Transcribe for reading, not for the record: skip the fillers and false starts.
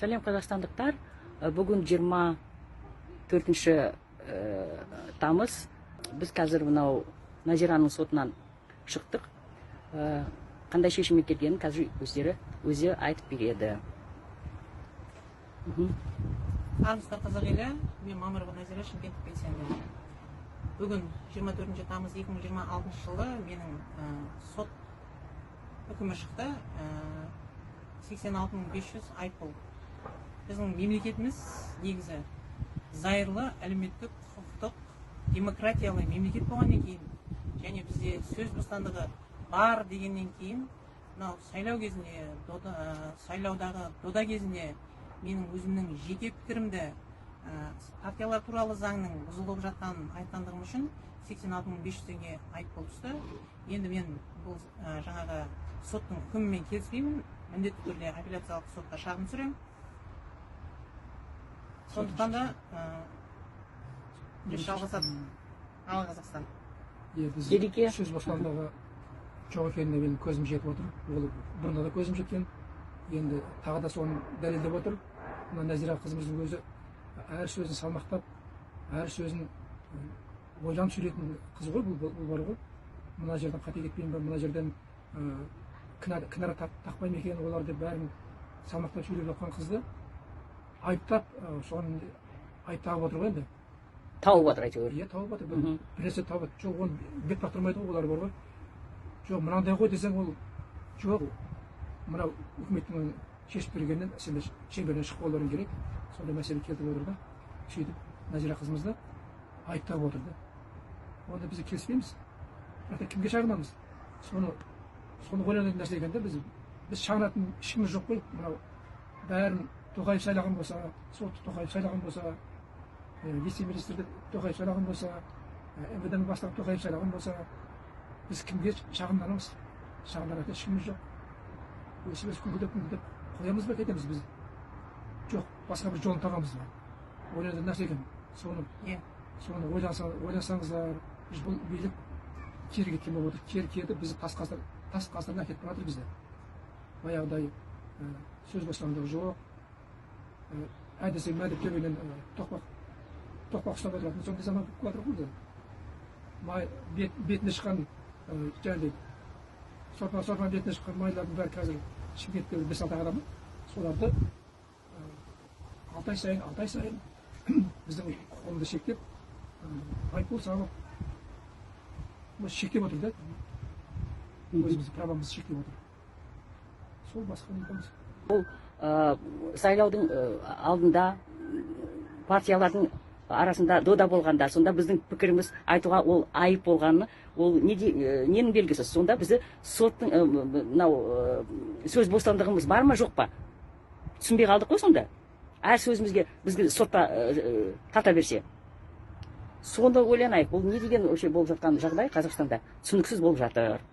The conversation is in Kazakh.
Сәлем қазақстандықтар, бүгін 24 тамыз. Біз қазір мынау Назираның сотынан шықтық. Қандай шешімге келгенін қазір өзі айтып береді. Армысыздар қазақ елі, мен Мамырова Назира, Шымкенттік белсенді. Бүгін 24 тамыз 2026 жылы менің сот үкімі шықты. 86.500 айыппұл. Біздің мемлекетіміз негізі зайырлы, әлеуметтік, құқықтық, демократиялы мемлекет болғаннан кейін, және бізде сөз бостандығы бар дегеннен кейін, мынау сайлау кезінде, сайлаудағы дода кезінде менің өзімнің жеке пікірімді партиялар туралы заңның бұзылып жатқанын айтқандығым үшін 86.500 теңге айыппұл түсті. Енді мен бұл жаңағы соттың үкімімен келіспеймін, міндетті түрде апелляциялық сотқа шағым түсіремін. Сондықтан да жалғасады. Ал Қазақстан. Біз сөз бостандығы жоқ екеніне мен көзім жетіп отыр. Ол бұрында да көзім жеткен. Енді тағы да соны дәлелдеп отыр. Мына Назира қызымыздың өзі әр сөзін салмақтап, әр сөзін ойланып сөйлейтін қыз ғой, бұл бар ғой. Мына жерден қате кетпейін бе, мына жерден кінара тақпаймын екен, олар деп бәрін салмақтап сөйлеп жатқан қызды айыптап, соны айыптап отыр ғой енді. Тауып отыр әйтеуір. Иә, тауып отыр. Біресе тауып отыр. Жоқ, оны бет бақтырмайды ғой, олар бар ғой. Жоқ, мынандай ғой десең, ол жоқ. Мынау үкіметтің шешіп бергеннен шеңберден шығып оларын керек. Сондай мәселе келтіріп отыр да. Сөйтіп Назира қызымызды айыптап отырды. Онда біз келіспейміз. Бірақ кімге шағынамыз? Соны ойланатын нәрсе екен де, біз шағынатын ешкіміз жоқ қой. Мынау бәрін Тоқаев сайлаған болса, сотты Тоқаев сайлаған болса, вице-министрді Тоқаев сайлаған болса, МВД-нің бастығы Тоқаев сайлаған болса, біз кімге шағынданамыз? Шағынданатын ешкіміз жоқ. Өсіп күңкілдеп қоямыз ба, кетеміз біз? Жоқ, басқа бір жолын табамыз ба? Ойланатын нәрсе екен. Соны ойлансаңыздар, бұл билік кері кеткен болып отыр. Кері кетіп, бізді тас қастарына әкетіп жатыр бізді. Баяғыдай сөз бостандығы жоқ. Әдісі мәдіп төбенен тоқпақ ұстап отыратын сондай заман болып жатыр ғой. Бетіне шыққан, жаңағыдай сорпа бетіне шыққан майлардың бәрі қазір Шымкентте 5-6 адамы. Соларды 6 ай сайын біздің құқығымызды шектеп, айыппұл салып, шектеп отыр да. Өзіміздің правамызды шектеп отыр. Сол басқа не қоямыз. Бұл сайлаудың алдында партиялардың арасында дода болғанда, сонда біздің пікіріміз айтуға ол айып болғаны, ол ненің белгісі? Сонда бізді соттың сөз бостандығымыз бар ма, жоқ па? Түсінбей қалдық қой сонда. Әр сөзімізге бізге сотта тарта берсе. Сонда ойланайық, бұл не деген болып жатқан жағдай Қазақстанда түсініксіз болып жатыр.